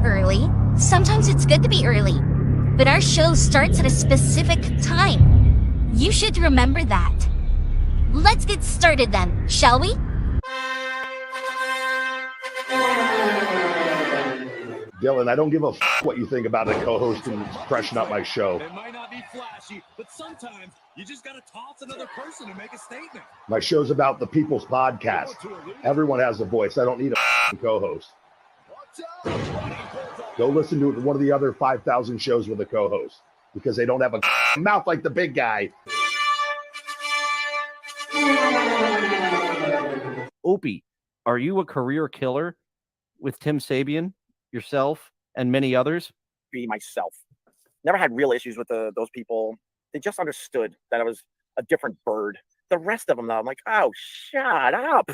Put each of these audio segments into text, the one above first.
early. Sometimes it's good to be early. But our show starts at a specific time. You should remember that. Let's get started then, shall we? Dillon, I don't give a what you think about a co-host and freshen up my show. It might not be flashy, but sometimes you just got to toss another person to make a statement. My show's about the people's podcast. Everyone has a voice. I don't need a co-host. Go listen to one of the other 5,000 shows with a co-host because they don't have a mouth like the big guy. Opie, are you a career killer with Tim Sabian, yourself, and many others? Be myself. Never had real issues with those people. They just understood that I was a different bird. The rest of them, though, I'm like, oh, shut up.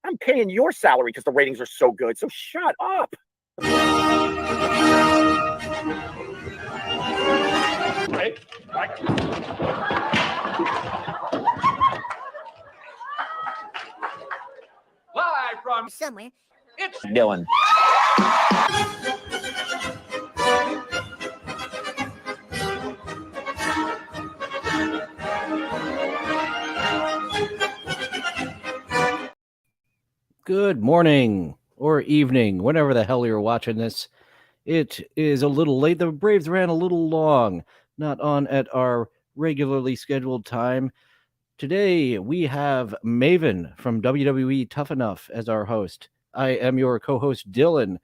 I'm paying your salary because the ratings are so good, so shut up. Right. Live from Somewhere. it's Dillon. Good morning or evening, whenever the hell you're watching this. It is a little late. The Braves ran a little long, not on at our regularly scheduled time. Today, we have Maven from WWE Tough Enough as our host. I am your co-host, Dillon.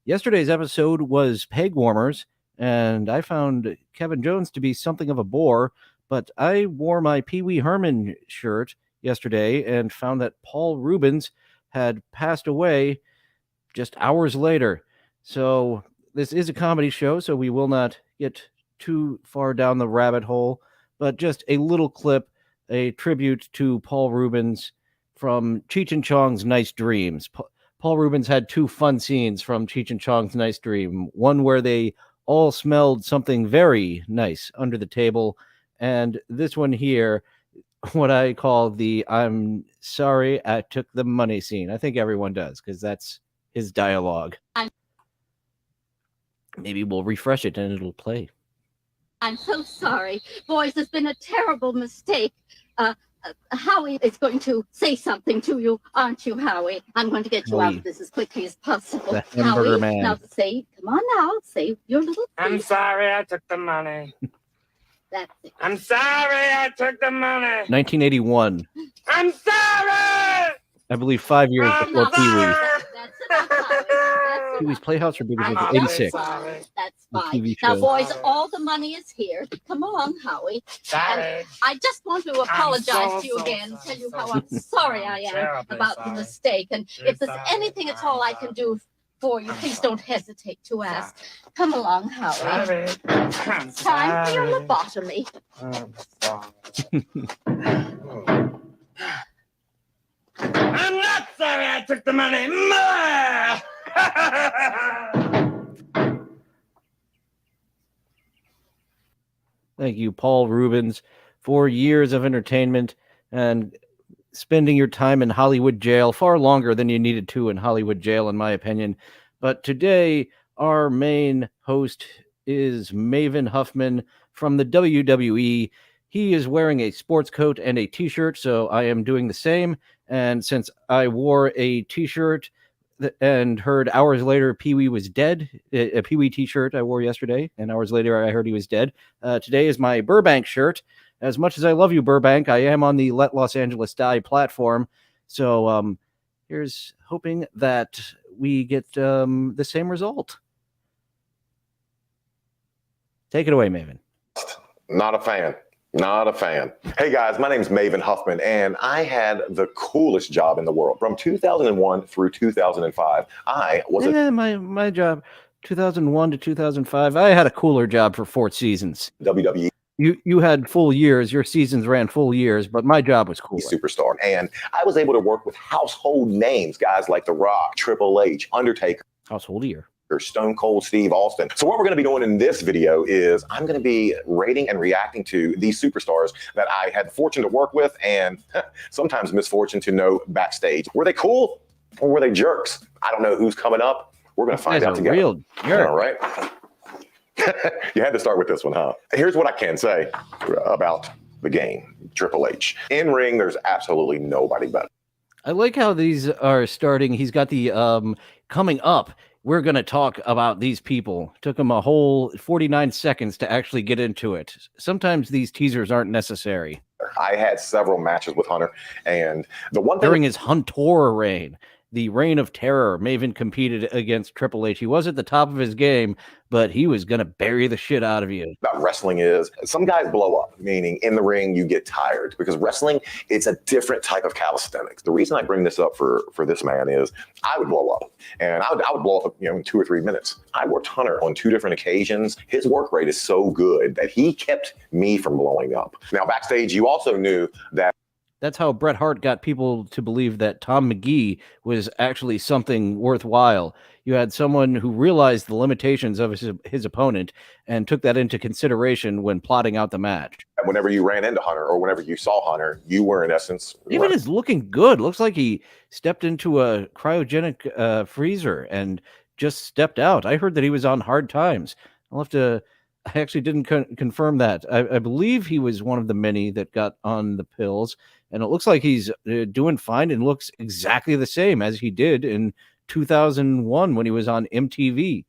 Yesterday's episode was Peg Warmers, and I found Kevin Jones to be something of a bore, but I wore my Pee Wee Herman shirt yesterday and found that Paul Reubens had passed away just hours later. So this is a comedy show, so we will not get too far down the rabbit hole, but just a little clip, a tribute to Paul Reubens from Cheech and Chong's Nice Dreams. Paul Reubens had two fun scenes from Cheech and Chong's Nice Dream, one where they all smelled something very nice under the table, and this one here, what I call the I'm sorry I took the money scene. I think everyone does, because that's his dialogue. Maybe we'll refresh it and it'll play. I'm so sorry. Boys, there's been a terrible mistake. Howie is going to say something to you, aren't you, Howie? I'm going to get you out of this as quickly as possible. The hamburger Howie, man. now say, come on now, say your little I'm piece. sorry I took the money. That's it. I'm sorry I took the money. 1981. I'm sorry. I believe 5 years I'm before Pee sorry. Wee. That's enough, Howie. That's Pee Wee's Playhouse for Big I'm was very 86. sorry. That's The fine. TV Now, show. boys, all the money is here. Come along, Howie. Sorry. I just want to apologize so, to you so again, sorry, tell you so how I'm sorry I am terribly about the sorry. mistake. And You're if there's sorry. anything at all I can do for you, I'm please sorry. don't hesitate to ask. Come along, Howie. Sorry. I'm Time for your sorry. lobotomy. I'm sorry. I'm not sorry I took the money. Ma! Thank you, Paul Reubens, for years of entertainment and spending your time in Hollywood jail, far longer than you needed to in Hollywood jail, in my opinion. But today, our main host is Maven Huffman from the WWE. He is wearing a sports coat and a t-shirt, so I am doing the same. And since I wore a t-shirt and heard hours later Pee Wee was dead, a Pee Wee t-shirt I wore yesterday, and hours later I heard he was dead. Today is my Burbank shirt. As much as I love you, Burbank, I am on the Let Los Angeles Die platform. So here's hoping that we get the same result. Take it away, Maven. Not a fan. Not a fan. Hey guys, my name's Maven Huffman, and I had the coolest job in the world. From 2001 through 2005, I was a my job, 2001 to 2005. I had a cooler job for 4 seasons. WWE You had full years. Your seasons ran full years, but my job was cooler. superstar, and I was able to work with household names, guys like The Rock, Triple H, Undertaker, Household year. Stone Cold Steve Austin. So what we're going to be doing in this video is I'm going to be rating and reacting to these superstars that I had the fortune to work with and sometimes misfortune to know backstage. Were they cool or were they jerks? I don't know who's coming up We're going to find out together. Real jerk. All right. You had to start with this one, huh? Here's what I can say about the game, Triple H. In ring, there's absolutely nobody better. I like how these are starting. He's got the coming up. We're going to talk about these people. Took him a whole 49 seconds to actually get into it. Sometimes these teasers aren't necessary. I had several matches with Hunter, and the one thing during his Hunter reign, the reign of terror, Maven competed against Triple H. He was at the top of his game, but he was going to bury the shit out of you. About wrestling is some guys blow up, meaning in the ring you get tired, because wrestling, it's a different type of calisthenics. The reason I bring this up for this man is I would blow up, and I would blow up, in 2 or 3 minutes. I worked Hunter on 2 different occasions. His work rate is so good that he kept me from blowing up. Now, backstage, you also knew that that's how Bret Hart got people to believe that Tom McGee was actually something worthwhile. You had someone who realized the limitations of his opponent and took that into consideration when plotting out the match. Whenever you ran into Hunter or whenever you saw Hunter, you were in essence... Even is looking good. Looks like he stepped into a cryogenic freezer and just stepped out. I heard that he was on hard times. I'll have to... I actually didn't confirm that. I believe he was one of the many that got on the pills, and it looks like he's doing fine and looks exactly the same as he did in 2001 when he was on MTV.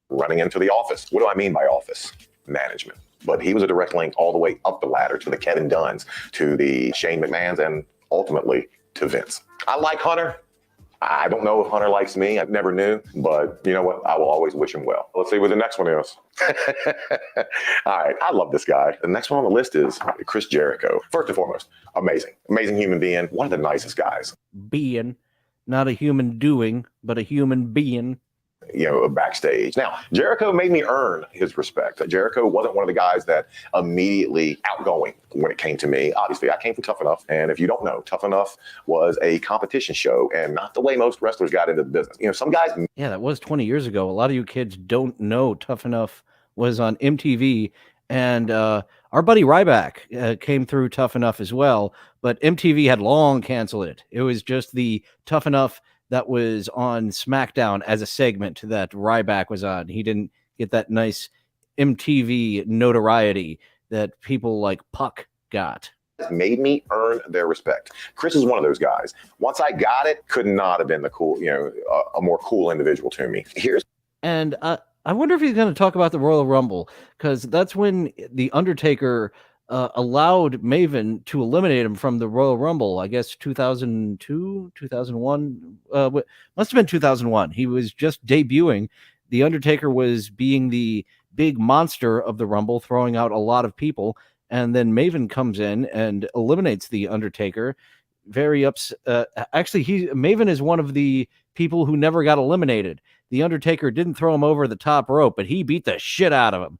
Running into the office. What do I mean by office? Management. But he was a direct link all the way up the ladder to the Kevin Dunns, to the Shane McMahons, and ultimately to Vince. I like Hunter. I don't know if Hunter likes me. I never knew, but you know what? I will always wish him well. Let's see what the next one is. All right. I love this guy. The next one on the list is Chris Jericho. First and foremost, amazing human being. One of the nicest guys. Being, not a human doing, but a human being. Backstage. Now, Jericho made me earn his respect. Jericho wasn't one of the guys that immediately outgoing when it came to me. Obviously, I came from Tough Enough. And if you don't know, Tough Enough was a competition show and not the way most wrestlers got into the business. Some guys... Yeah, that was 20 years ago. A lot of you kids don't know Tough Enough was on MTV. And our buddy Ryback came through Tough Enough as well. But MTV had long canceled it. It was just the Tough Enough that was on SmackDown as a segment that Ryback was on. He didn't get that nice MTV notoriety that people like Puck got. Made me earn their respect. Chris is one of those guys. Once I got it, could not have been the cool, a more cool individual to me. And I wonder if he's going to talk about the Royal Rumble, because that's when the Undertaker allowed Maven to eliminate him from the Royal Rumble. I guess 2002, 2001, must have been 2001. He was just debuting. The Undertaker was being the big monster of the Rumble, throwing out a lot of people. And then Maven comes in and eliminates the Undertaker. Very actually, Maven is one of the people who never got eliminated. The Undertaker didn't throw him over the top rope, but he beat the shit out of him,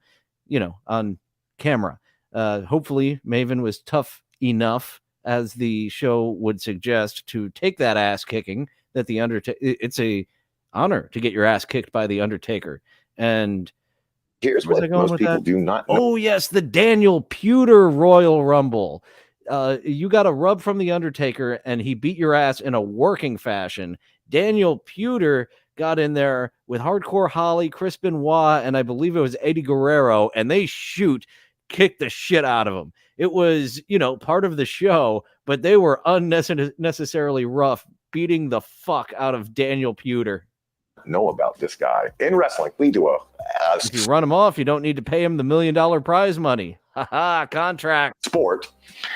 on camera. Hopefully Maven was tough enough, as the show would suggest, to take that ass kicking that the Undertaker... It's a honor to get your ass kicked by the Undertaker. And here's what most people do not know. Oh, yes, the Daniel Pewter Royal Rumble. You got a rub from the Undertaker, and he beat your ass in a working fashion. Daniel Pewter got in there with Hardcore Holly, Chris Benoit, and I believe it was Eddie Guerrero, and they kicked the shit out of him. It was, part of the show, but they were unnecessarily rough, beating the fuck out of Daniel Pewter. Know about this guy in wrestling. We do if you run him off, you don't need to pay him the $1 million prize money. Contract. Sport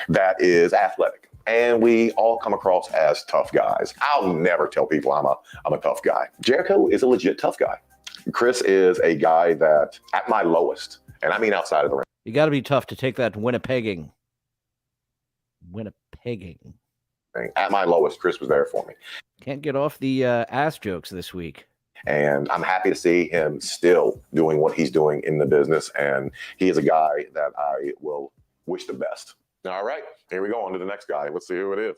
that is athletic, and we all come across as tough guys. I'll never tell people I'm a tough guy. Jericho is a legit tough guy. Chris is a guy that at my lowest, and I mean outside of the ring, you got to be tough to take that Winnipegging. At my lowest, Chris was there for me. Can't get off the ass jokes this week. And I'm happy to see him still doing what he's doing in the business. And he is a guy that I will wish the best. All right, here we go on to the next guy. Let's see who it is.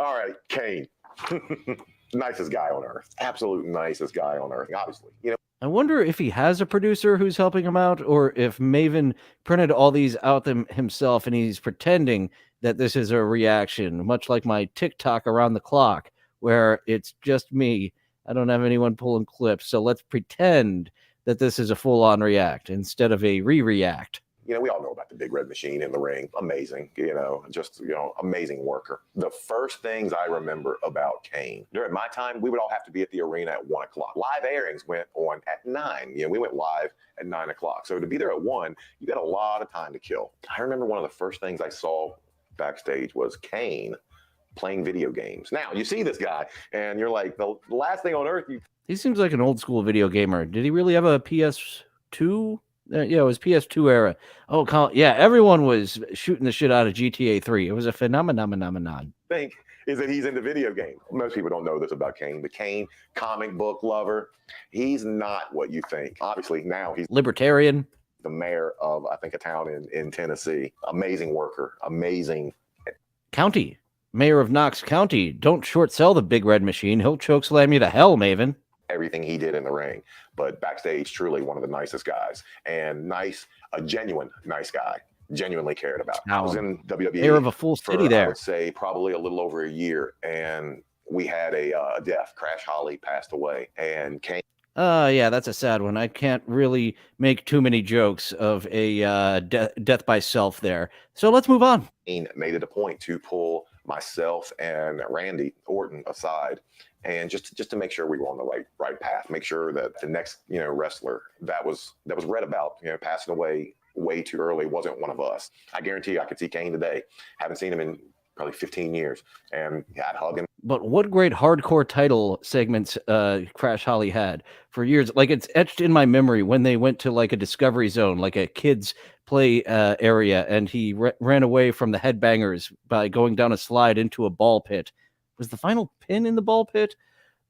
All right, Kane. Nicest guy on earth. Absolute nicest guy on earth, obviously. I wonder if he has a producer who's helping him out, or if Maven printed all these out himself and he's pretending that this is a reaction, much like my TikTok around the clock, where it's just me I don't have anyone pulling clips, so let's pretend that this is a full-on react instead of a re-react. We all know about the Big Red Machine in the ring. Amazing, just, amazing worker. The first things I remember about Kane, during my time, we would all have to be at the arena at 1 o'clock. Live airings went on at 9. We went live at 9 o'clock. So to be there at 1, you got a lot of time to kill. I remember one of the first things I saw backstage was Kane playing video games. Now, you see this guy, and you're like, the last thing on earth He seems like an old school video gamer. Did he really have a PS2? Yeah, it was PS2 era. Oh, yeah, everyone was shooting the shit out of GTA 3. It was a phenomenon. think is that he's into video games. Most people don't know this about Kane. The Kane comic book lover, he's not what you think. Obviously, now he's libertarian. The mayor of, I think, a town in Tennessee. Amazing worker. Amazing. County. Mayor of Knox County. Don't short sell the Big Red Machine. He'll choke slam you to hell, Maven. Everything he did in the ring, but backstage, truly one of the nicest guys, and a genuine nice guy, genuinely cared about. I was in WWE mayor of a full city there. I would say probably a little over a year, and we had a death. Crash Holly passed away, and Kane. Yeah, that's a sad one. I can't really make too many jokes of a death by self there. So let's move on. Kane made it a point to pull myself and Randy Orton aside, and just to make sure we were on the right path, make sure that the next wrestler that was read about passing away way too early wasn't one of us. I guarantee you, I could see Kane today. Haven't seen him in probably 15 years, and I'd hug him. But what great hardcore title segments Crash Holly had for years. Like, it's etched in my memory when they went to like a Discovery Zone, like a kids play area, and he ran away from the headbangers by going down a slide into a ball pit. Was the final pin in the ball pit?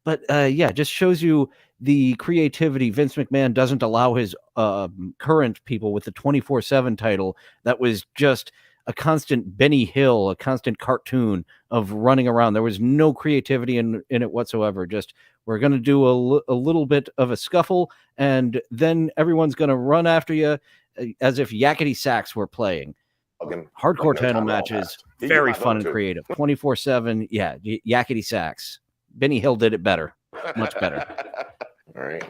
But yeah, just shows you the creativity. Vince McMahon doesn't allow his current people with the 24/7 title. That was just a constant Benny Hill, a constant cartoon of running around. There was no creativity in it whatsoever. Just, we're going to do a little bit of a scuffle, and then everyone's going to run after you as if yakety sax were playing. Hardcore title matches, very fun and creative. 24/7, yeah, yakety sax. Benny Hill did it better, much better. All right,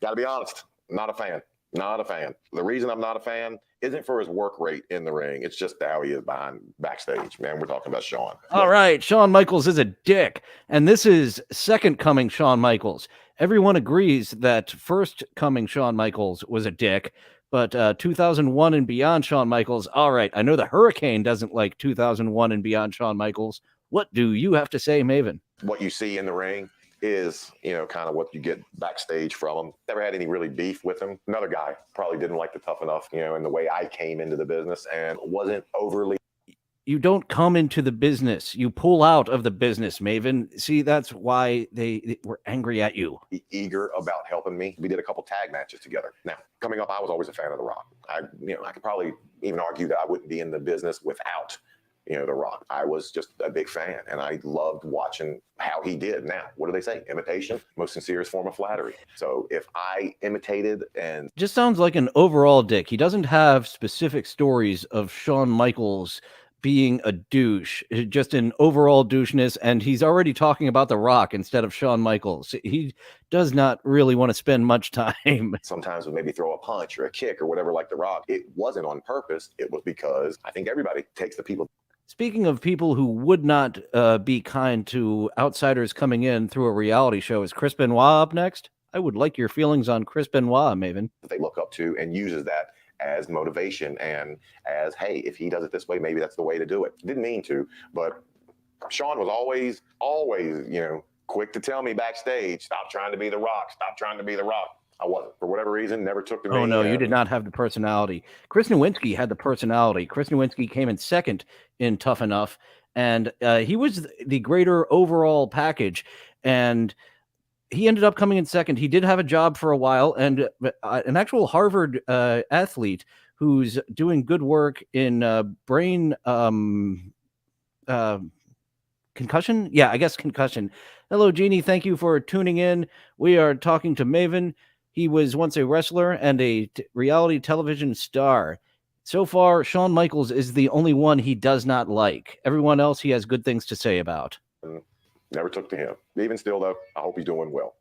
gotta be honest, not a fan. Not a fan. The reason I'm not a fan isn't for his work rate in the ring. It's just how he is backstage, man. We're talking about Shawn. All right. Shawn Michaels is a dick. And this is second coming Shawn Michaels. Everyone agrees that first coming Shawn Michaels was a dick. But 2001 and beyond Shawn Michaels, all right. I know the Hurricane doesn't like 2001 and beyond Shawn Michaels. What do you have to say, Maven? What you see in the ring is, kind of what you get backstage from him. Never had any really beef with him. Another guy probably didn't like the Tough Enough, in the way I came into the business, and wasn't overly. You don't come into the business. You pull out of the business, Maven. See, that's why they were angry at you. Eager about helping me. We did a couple tag matches together. Now, coming up, I was always a fan of The Rock. I could probably even argue that I wouldn't be in the business without The Rock. I was just a big fan, and I loved watching how he did. Now, what do they say? Imitation, most sincerest form of flattery. So if I imitated and... Just sounds like an overall dick. He doesn't have specific stories of Shawn Michaels being a douche, just an overall doucheness, and he's already talking about The Rock instead of Shawn Michaels. He does not really want to spend much time. Sometimes would maybe throw a punch or a kick or whatever like The Rock. It wasn't on purpose. It was because I think everybody takes the people. Speaking of people who would not be kind to outsiders coming in through a reality show, is Chris Benoit up next? I would like your feelings on Chris Benoit, Maven. They look up to and uses that as motivation and as, hey, if he does it this way, maybe that's the way to do it. Didn't mean to, but Shawn was always, quick to tell me backstage, stop trying to be The Rock, stop trying to be The Rock. I wasn't. For whatever reason, never took to me. Oh, no, you did not have the personality. Chris Nowinski had the personality. Chris Nowinski came in second in Tough Enough, and he was the greater overall package, and he ended up coming in second. He did have a job for a while, and an actual Harvard athlete who's doing good work in brain concussion. Yeah, I guess concussion. Hello, Jeannie. Thank you for tuning in. We are talking to Maven. He was once a wrestler and a reality television star. So far, Shawn Michaels is the only one he does not like. Everyone else he has good things to say about. Never took to him. Even still, though, I hope he's doing well.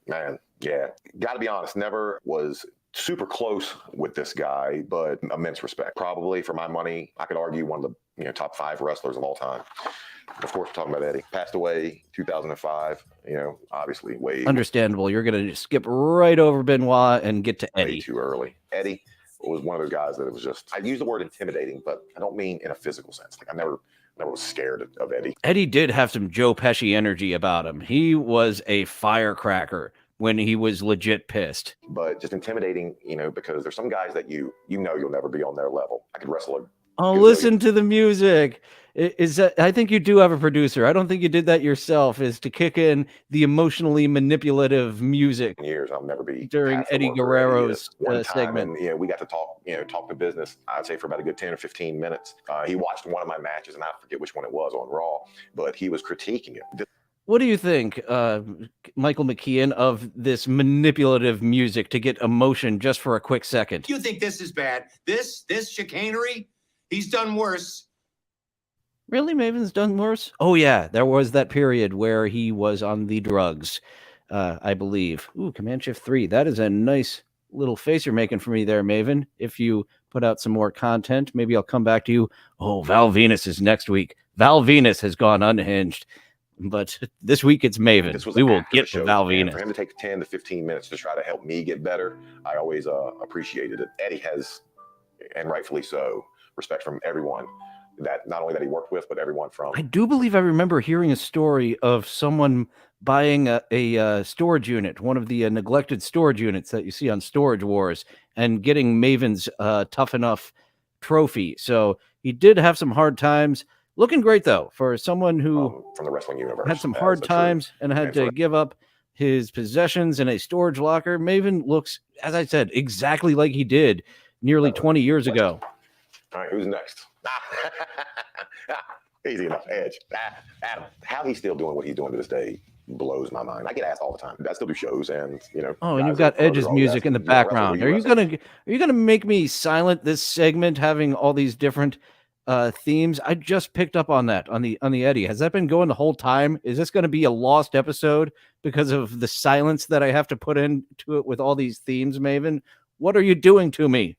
Man, yeah. Got to be honest, never was super close with this guy, but immense respect. Probably, for my money, I could argue one of the top 5 wrestlers of all time. Of course, we're talking about Eddie. Passed away 2005. Obviously, way understandable. You're going to skip right over Benoit and get to Eddie. way too early. Eddie was one of those guys that it was just. I use the word intimidating, but I don't mean in a physical sense. Like I never was scared of Eddie. Eddie did have some Joe Pesci energy about him. He was a firecracker when he was legit pissed. But just intimidating, because there's some guys that you'll never be on their level. I could wrestle a Oh, listen to the music. Is that? I think you do have a producer. I don't think you did that yourself. Is to kick in the emotionally manipulative music. Years I'll never be during Eddie Guerrero's segment. And, we got to talk to business. I'd say for about a good 10 or 15 minutes. He watched one of my matches, and I forget which one it was on Raw, but he was critiquing it. What do you think, Michael McKeon, of this manipulative music to get emotion just for a quick second? You think this is bad? This chicanery? He's done worse. Really? Maven's done worse? Oh, yeah. There was that period where he was on the drugs, I believe. Ooh, Command Shift 3. That is a nice little face you're making for me there, Maven. If you put out some more content, maybe I'll come back to you. Oh, Val Venus is next week. Val Venus has gone unhinged. But this week it's Maven. We will get to Val Venus. For him to take 10 to 15 minutes to try to help me get better, I always appreciated it. Eddie has, and rightfully so, respect from everyone, that not only that he worked with, but everyone from. I do believe I remember hearing a story of someone buying a storage unit, one of the neglected storage units that you see on Storage Wars, and getting Maven's Tough Enough trophy. So he did have some hard times. Looking great, though, for someone who from the wrestling universe had some hard times and had to give up his possessions in a storage locker. Maven looks, as I said, exactly like he did nearly 20 years ago. All right, who's next? Easy enough. Edge. Adam. How he's still doing what he's doing to this day blows my mind. I get asked all the time. I still do shows, and Oh, and you've got Edge's music in the background. Are you gonna make me silent this segment, having all these different themes? I just picked up on that on the Eddie. Has that been going the whole time? Is this going to be a lost episode because of the silence that I have to put into it with all these themes, Maven? What are you doing to me?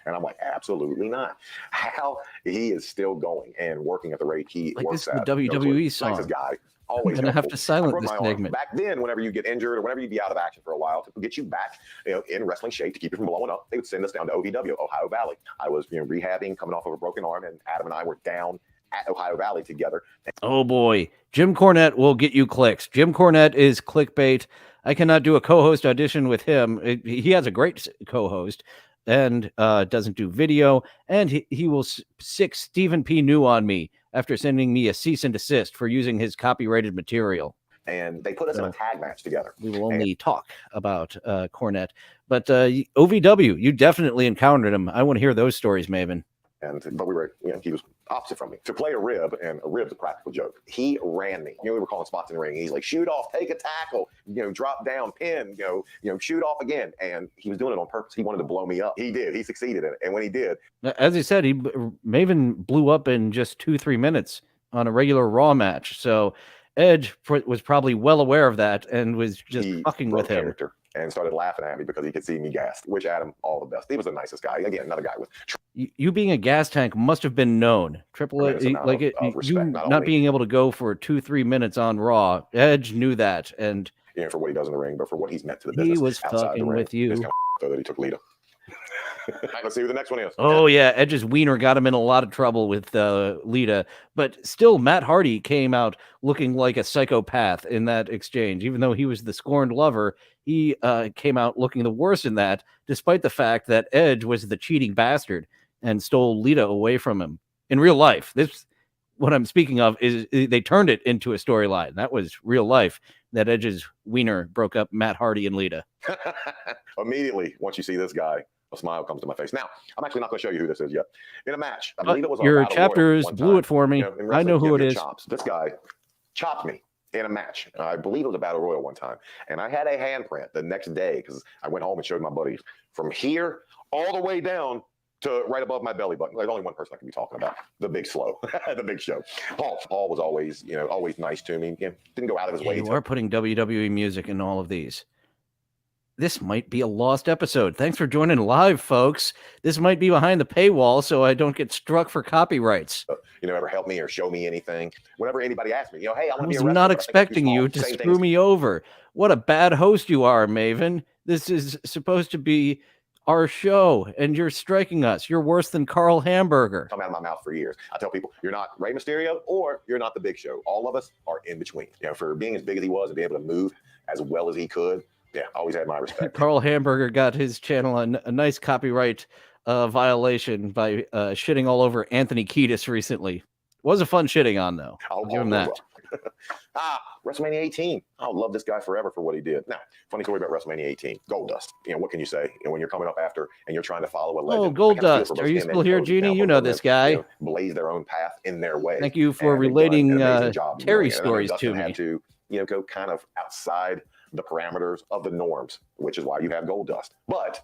And I'm like, absolutely not. How he is still going and working at the rate he works at. This is the WWE song. Nicest guy. Always I'm gonna have to silence this segment. Back then, whenever you get injured or whenever you'd be out of action for a while, to get you back, in wrestling shape to keep you from blowing up, they would send us down to OVW, Ohio Valley. I was, rehabbing, coming off of a broken arm, and Adam and I were down at Ohio Valley together. Oh boy, Jim Cornette will get you clicks. Jim Cornette is clickbait. I cannot do a co-host audition with him. He has a great co-host and doesn't do video, and he will sick Stephen P. New on me after sending me a cease and desist for using his copyrighted material. And they put us in a tag match together. We will only talk about Cornette. But OVW, you definitely encountered him. I want to hear those stories, Maven. But we were, he was opposite from me. To play a rib, and a rib's a practical joke, he ran me. We were calling spots in the ring. He's like, shoot off, take a tackle, drop down, pin, shoot off again. And he was doing it on purpose. He wanted to blow me up. He did. He succeeded in it. And when he did, as he said, Maven blew up in just 2-3 minutes on a regular Raw match. So Edge was probably well aware of that and was just fucking with him. And started laughing at me because he could see me gassed. Wish Adam all the best. He was the nicest guy. Again, another guy with. You being a gas tank must have been known. Triple H, you not being able to go for 2-3 minutes on Raw. Edge knew that, and for what he does in the ring, but for what he's meant to the business. He was fucking with you. It's kind of that he took Lita. Let's see who the next one is. Oh yeah, Edge's wiener got him in a lot of trouble with Lita, but still Matt Hardy came out looking like a psychopath in that exchange. Even though he was the scorned lover, he came out looking the worst in that, despite the fact that Edge was the cheating bastard and stole Lita away from him. In real life, this what I'm speaking of is they turned it into a storyline. That was real life. That Edge's wiener broke up Matt Hardy and Lita. Immediately, once you see this guy, a smile comes to my face. Now, I'm actually not going to show you who this is yet. In a match, I believe it was your chapters blew it for me. I know who it is. Chops. This guy chopped me in a match. I believe it was a Battle Royal one time. And I had a handprint the next day because I went home and showed my buddies from here all the way down to right above my belly button. There's only one person I can be talking about: the Big Slow, the Big Show. Paul was always, always nice to me. Didn't go out of his way. You are putting WWE music in all of these. This might be a lost episode. Thanks for joining live, folks. This might be behind the paywall, so I don't get struck for copyrights. Ever help me or show me anything? Whenever anybody asks me, hey, I want to be a I was wrestler, not but I think expecting I'm too you small. to Same screw things. me over. What a bad host you are, Maven. This is supposed to be our show, and you're striking us. You're worse than Carl Hamburger. Come out of my mouth for years. I tell people, you're not Rey Mysterio or you're not the Big Show. All of us are in between. For being as big as he was and being able to move as well as he could, always had my respect. Carl Hamburger got his channel a nice copyright violation by shitting all over Anthony Kiedis recently. Was a fun shitting on, though. I'll give him that. WrestleMania 18. I'll love this guy forever for what he did. Now, funny story about WrestleMania 18. Goldust. What can you say? When you're coming up after and you're trying to follow a legend. Goldust. Are you still here, Jeannie? You know this guy. Blaze their own path in their way. Thank you for relating Terry stories to me. Had to, go kind of outside the parameters of the norms, which is why you have Goldust. But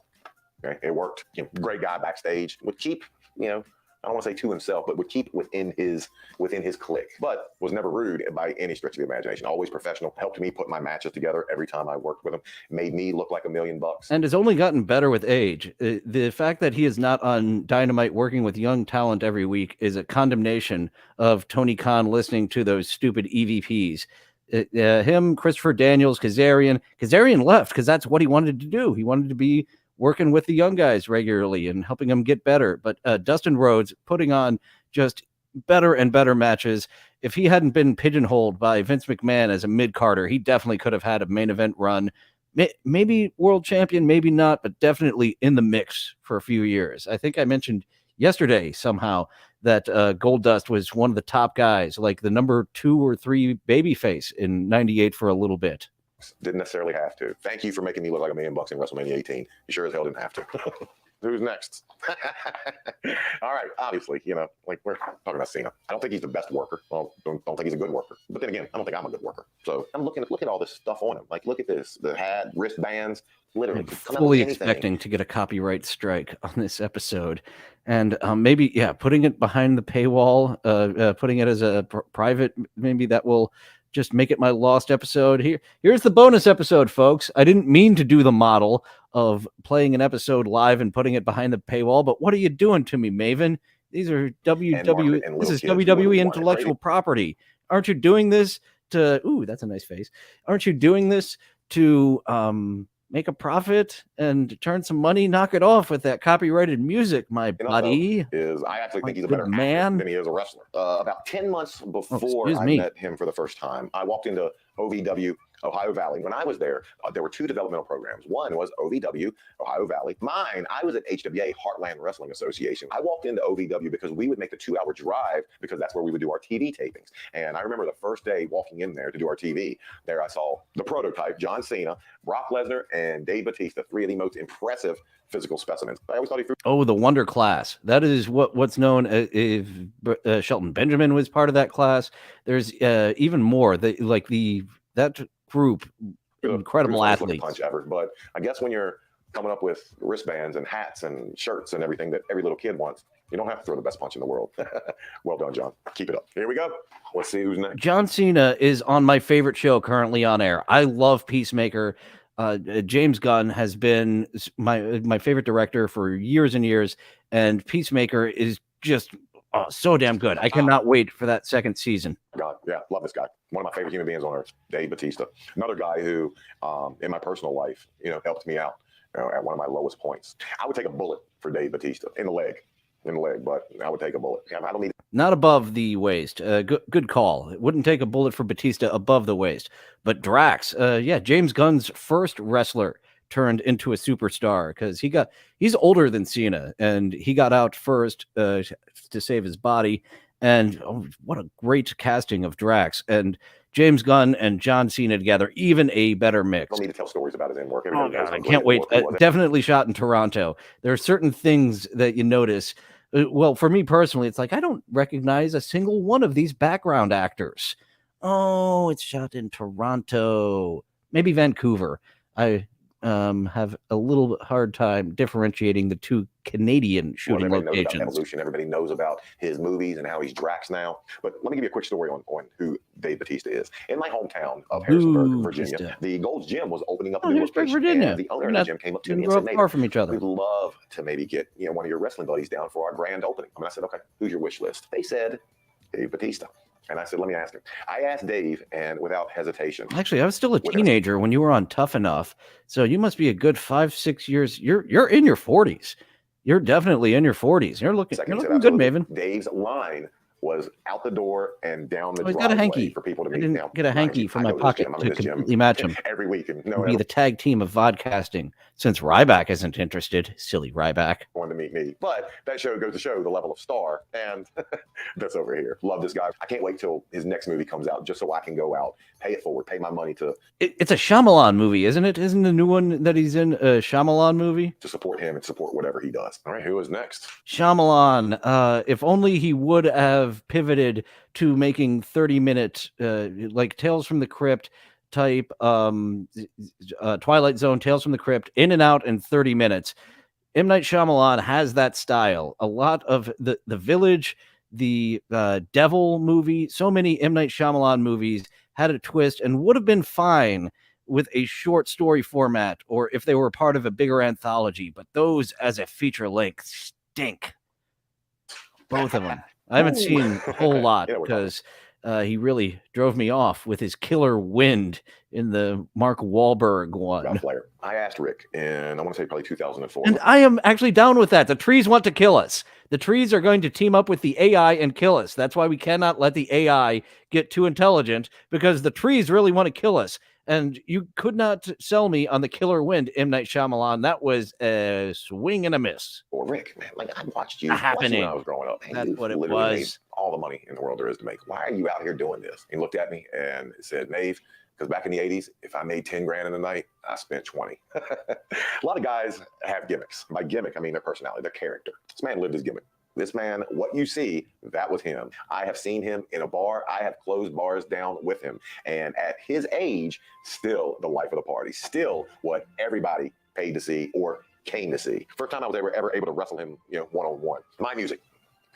it worked. Great guy backstage. Would keep, I don't want to say to himself, but would keep within his clique. But was never rude by any stretch of the imagination. Always professional. Helped me put my matches together every time I worked with him. Made me look like $1 million. And has only gotten better with age. The fact that he is not on Dynamite working with young talent every week is a condemnation of Tony Khan listening to those stupid EVPs. Him, Christopher Daniels, Kazarian left because that's what he wanted to do. He wanted to be working with the young guys regularly and helping them get better. But Dustin Rhodes putting on just better and better matches. If he hadn't been pigeonholed by Vince McMahon as a mid-carder, he definitely could have had a main event run. Maybe world champion, maybe not, but definitely in the mix for a few years. I think I mentioned yesterday somehow that Goldust was one of the top guys, like the number 2 or 3 babyface in '98 for a little bit. Didn't necessarily have to. Thank you for making me look like $1 million in WrestleMania 18. You sure as hell didn't have to. Who's next? All right. Obviously, like we're talking about Cena. I don't think he's the best worker. Well, don't think he's a good worker. But then again, I don't think I'm a good worker. So I'm look at all this stuff on him. Like, look at this. The hat, wristbands, literally. I'm fully expecting to get a copyright strike on this episode. And maybe, putting it behind the paywall, putting it as a private, maybe that will just make it my lost episode. Here's the bonus episode, folks. I didn't mean to do the model of playing an episode live and putting it behind the paywall, but what are you doing to me, Maven? These are this is WWE intellectual property. Aren't you doing this to, that's a nice face. Aren't you doing this to make a profit and turn some money? Knock it off with that copyrighted music, my buddy. I actually think he's a better man than he is a wrestler. About 10 months before I met him for the first time, I walked into OVW Ohio Valley. When I was there, there were 2 developmental programs. One was OVW Ohio Valley. Mine, I was at HWA, Heartland Wrestling Association. I walked into OVW because we would make the 2-hour drive because that's where we would do our TV tapings. And I remember the first day walking in there to do our TV. There I saw the prototype, John Cena, Brock Lesnar, and Dave Bautista, 3 of the most impressive physical specimens. I always thought he the Wonder Class. That is what's known as if Shelton Benjamin was part of that class. There's even more. That group, incredible athletes. Punch ever. But I guess when you're coming up with wristbands and hats and shirts and everything that every little kid wants, you don't have to throw the best punch in the world. Well done, John. Keep it up. Here we go. Let's see who's next. John Cena is on my favorite show currently on air. I love Peacemaker. James Gunn has been my favorite director for years and years, and Peacemaker is just so damn good. I cannot wait for that second season. God, yeah, love this guy. One of my favorite human beings on earth, Dave Bautista. Another guy who, in my personal life, helped me out at one of my lowest points. I would take a bullet for Dave Bautista in the leg, but I would take a bullet. I don't need. Not above the waist. Good call. Wouldn't take a bullet for Batista above the waist. But Drax, James Gunn's first wrestler turned into a superstar because he's older than Cena and he got out first to save his body. And what a great casting of Drax and James Gunn and John Cena together, even a better mix. I don't need to tell stories about his work. I can't wait. Definitely shot in Toronto. There are certain things that you notice. Well, for me personally, it's like I don't recognize a single one of these background actors. Oh, it's shot in Toronto, maybe Vancouver. I have a little hard time differentiating the two Canadian shooting everybody locations. knows about Evolution. Everybody knows about his movies and how he's Drax now. But let me give you a quick story on who Dave Bautista is. In my hometown of Harrisonburg, Virginia, the Gold's Gym was opening up a new location. Virginia. And the owner of the gym came up to me and grow said, far from each other. we'd love to maybe get one of your wrestling buddies down for our grand opening. I said, okay, who's your wish list? They said, Dave Bautista. And I said, let me ask him. I asked Dave, and without hesitation. Actually, I was still a teenager when you were on Tough Enough. So you must be a good 5-6 years. You're in your 40s. You're definitely in your 40s. You're looking good, Maven. Dave's line was out the door and down the driveway got a hanky for people to meet. I didn't get a hanky from my pocket to completely match him. Every week. And be the tag team of vodcasting. Since Ryback isn't interested, silly Ryback. Wanted to meet me. But that show goes to show the level of star. And that's over here. Love this guy. I can't wait till his next movie comes out just so I can go out, pay it forward, pay my money to... It's a Shyamalan movie, isn't it? Isn't the new one that he's in a Shyamalan movie? To support him and support whatever he does. All right, who is next? Shyamalan. If only he would have pivoted to making 30-minute, like Tales from the Crypt type, Twilight Zone, Tales from the Crypt, in and out in 30 minutes. M. Night Shyamalan has that style. A lot of the Village, the Devil movie, so many M. Night Shyamalan movies had a twist and would have been fine with a short story format or if they were part of a bigger anthology, but those as a feature length stink. Both of them. I haven't seen a whole lot because he really drove me off with his killer wind in the Mark Wahlberg one. I asked Rick, and I want to say probably 2004. And I am actually down with that. The trees want to kill us. The trees are going to team up with the AI and kill us. That's why we cannot let the AI get too intelligent, because the trees really want to kill us. And you could not sell me on the killer wind, M. Night Shyamalan. That was a swing and a miss. Well, Rick, man, like I watched you when I was growing up. That's what it was. Made all the money in the world there is to make. Why are you out here doing this? He looked at me and said, Maeve, because back in the 80s, if I made 10 grand in a night, I spent 20. A lot of guys have gimmicks. By gimmick, I mean their personality, their character. This man lived his gimmick. This man, what you see, that was him. I have seen him in a bar. I have closed bars down with him. And at his age, still the life of the party. Still what everybody paid to see or came to see. First time I was ever able to wrestle him, one-on-one. My music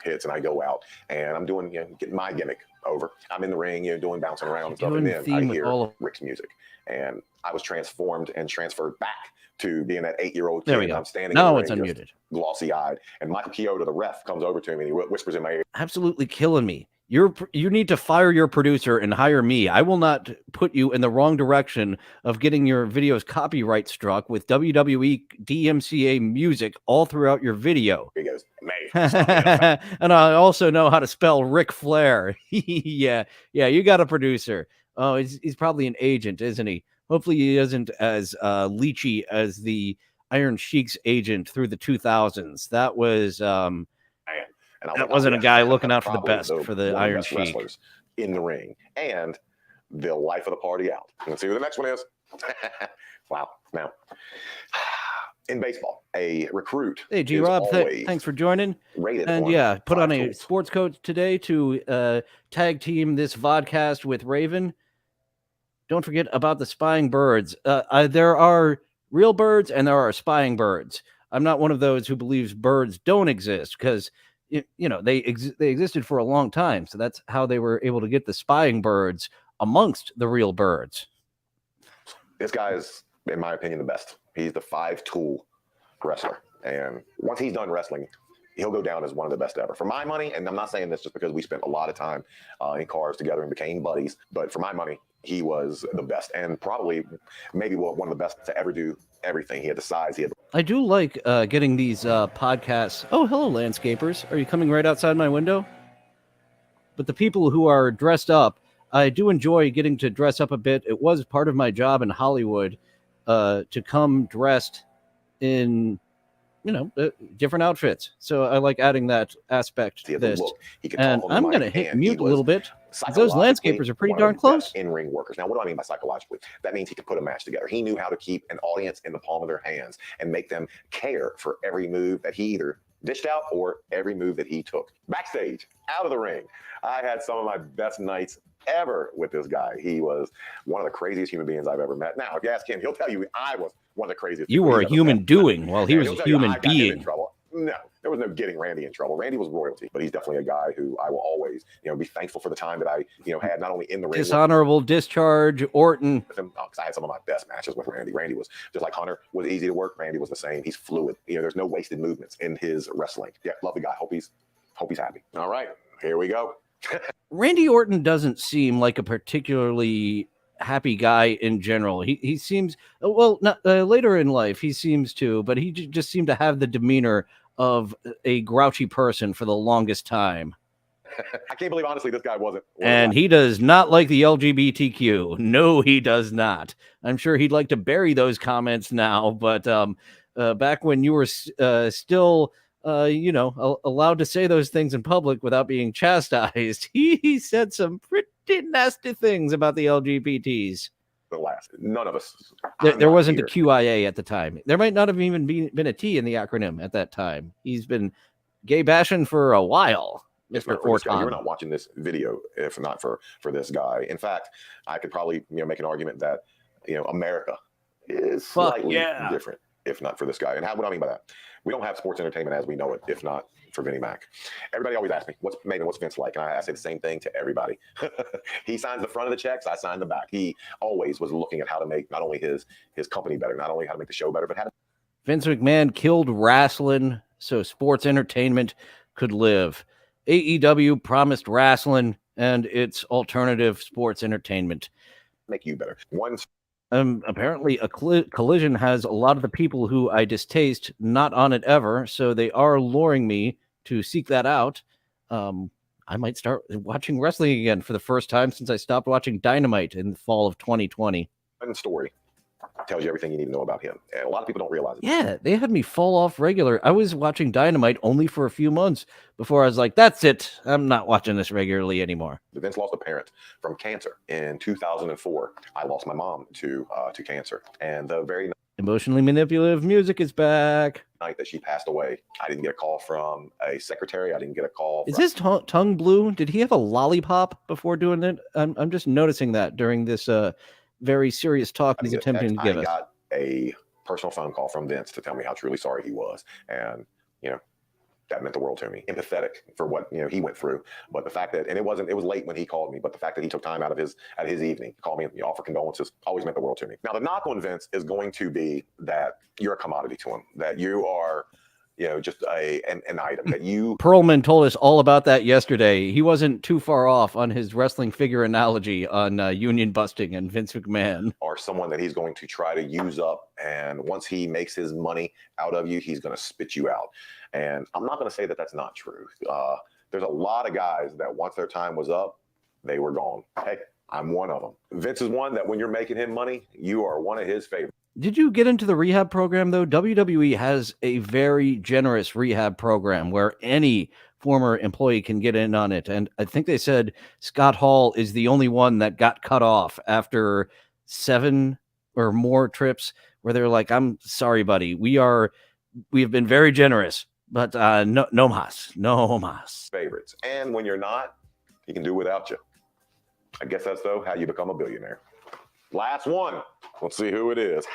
hits and I go out and I'm doing, getting my gimmick over. I'm in the ring, doing bouncing around and stuff. And then I hear Rick's music. And I was transformed and transferred back to being that 8-year-old kid. There we go. I'm standing now in it's the ring, unmuted. Glossy-eyed, and Michael Chioda, the ref, comes over to me and he whispers in my ear. Absolutely killing me. You need to fire your producer and hire me. I will not put you in the wrong direction of getting your videos copyright struck with WWE DMCA music all throughout your video. He goes, and I also know how to spell Ric Flair. yeah, you got a producer. Oh, he's probably an agent, isn't he? Hopefully he isn't as leechy as the Iron Sheik's agent through the 2000s. That was that wasn't a guy looking out for the best for the Iron Sheik. In the ring and the life of the party out. Let's see who the next one is. Wow. Now, in baseball, a recruit. Hey, G-Rob, thanks for joining. And put on a sports coat today to tag team this vodcast with Raven. Don't forget about the spying birds. There are real birds and there are spying birds. I'm not one of those who believes birds don't exist because, they existed for a long time. So that's how they were able to get the spying birds amongst the real birds. This guy is, in my opinion, the best. He's the 5-tool wrestler. And once he's done wrestling, he'll go down as one of the best ever. For my money, and I'm not saying this just because we spent a lot of time in cars together and became buddies, but for my money, he was the best and probably maybe one of the best to ever do everything. He had the size. I do like getting these podcasts. Oh, hello, landscapers. Are you coming right outside my window? But the people who are dressed up, I do enjoy getting to dress up a bit. It was part of my job in Hollywood to come dressed in different outfits. So I like adding that aspect to this. And I'm going to hit mute a little bit. Those landscapers are pretty darn close. In-ring workers. Now, what do I mean by psychologically? That means he could put a match together. He knew how to keep an audience in the palm of their hands and make them care for every move that he either dished out or every move that he took. Backstage, out of the ring, I had some of my best nights ever with this guy. He was one of the craziest human beings I've ever met. Now, if you ask him, he'll tell you I was one of the craziest. You were a human doing while he was a human being. No, there was no getting Randy in trouble. Randy was royalty, but he's definitely a guy who I will always, be thankful for the time that I, had not only in the ring. Dishonorable discharge, Orton. With him, because I had some of my best matches with Randy. Randy was just like Hunter was easy to work. Randy was the same. He's fluid. There's no wasted movements in his wrestling. Yeah, love the guy. Hope he's happy. All right, here we go. Randy Orton doesn't seem like a particularly happy guy in general. He seems, well, not later in life he seems to, but he just seemed to have the demeanor of a grouchy person for the longest time. I can't believe, honestly, this guy wasn't. And he does not like the LGBTQ. No, he does not. I'm sure he'd like to bury those comments now, but back when you were still, allowed to say those things in public without being chastised, he said some pretty nasty things about the LGBTs. None of us. There wasn't a QIA at the time. There might not have even been a T in the acronym at that time. He's been gay bashing for a while. Mr. Orton, you're not watching this video if not for this guy. In fact, I could probably make an argument that America is slightly different if not for this guy. And what do I mean by that? We don't have sports entertainment as we know it if not for Vinnie Mac. Everybody always asks me, what's Vince like? And I say the same thing to everybody. He signs the front of the checks, I sign the back. He always was looking at how to make not only his company better, not only how to make the show better, but how to... Vince McMahon killed wrestling so sports entertainment could live. AEW promised wrestling and its alternative sports entertainment. Make you better. Apparently a Collision has a lot of the people who I distaste not on it ever, so they are luring me to seek that out. I might start watching wrestling again for the first time since I stopped watching Dynamite in the fall of 2020. One story tells you everything you need to know about him, and a lot of people don't realize it. Yeah, they had me fall off regular. I was watching Dynamite only for a few months before I was like, that's it. I'm not watching this regularly anymore. Vince lost a parent from cancer in 2004. I lost my mom to cancer, and the very emotionally manipulative music is back. Night that she passed away, I didn't get a call from a secretary. I didn't get a call. Is his tongue blue? Did he have a lollipop before doing it? I'm just noticing that during this very serious talk he's attempting to give us. I got a personal phone call from Vince to tell me how truly sorry he was, and that meant the world to me. Empathetic for what he went through, but the fact that it was late when he called me, but the fact that he took time out of his evening to call me and offer condolences always meant the world to me. Now the knock on Vince is going to be that you're a commodity to him, that you are just an item that you... Perlman told us all about that yesterday. He wasn't too far off on his wrestling figure analogy on union busting and Vince McMahon. Or someone that he's going to try to use up, and once he makes his money out of you, he's going to spit you out. And I'm not going to say that that's not true. There's a lot of guys that once their time was up, they were gone. Hey, I'm one of them. Vince is one that when you're making him money, you are one of his favorites. Did you get into the rehab program, though? WWE has a very generous rehab program where any former employee can get in on it. And I think they said Scott Hall is the only one that got cut off after 7 or more trips where they're like, I'm sorry, buddy. We have been very generous, but no mas. Favorites. And when you're not, he can do without you. I guess that's, though, how you become a billionaire. Last one. Let's see who it is.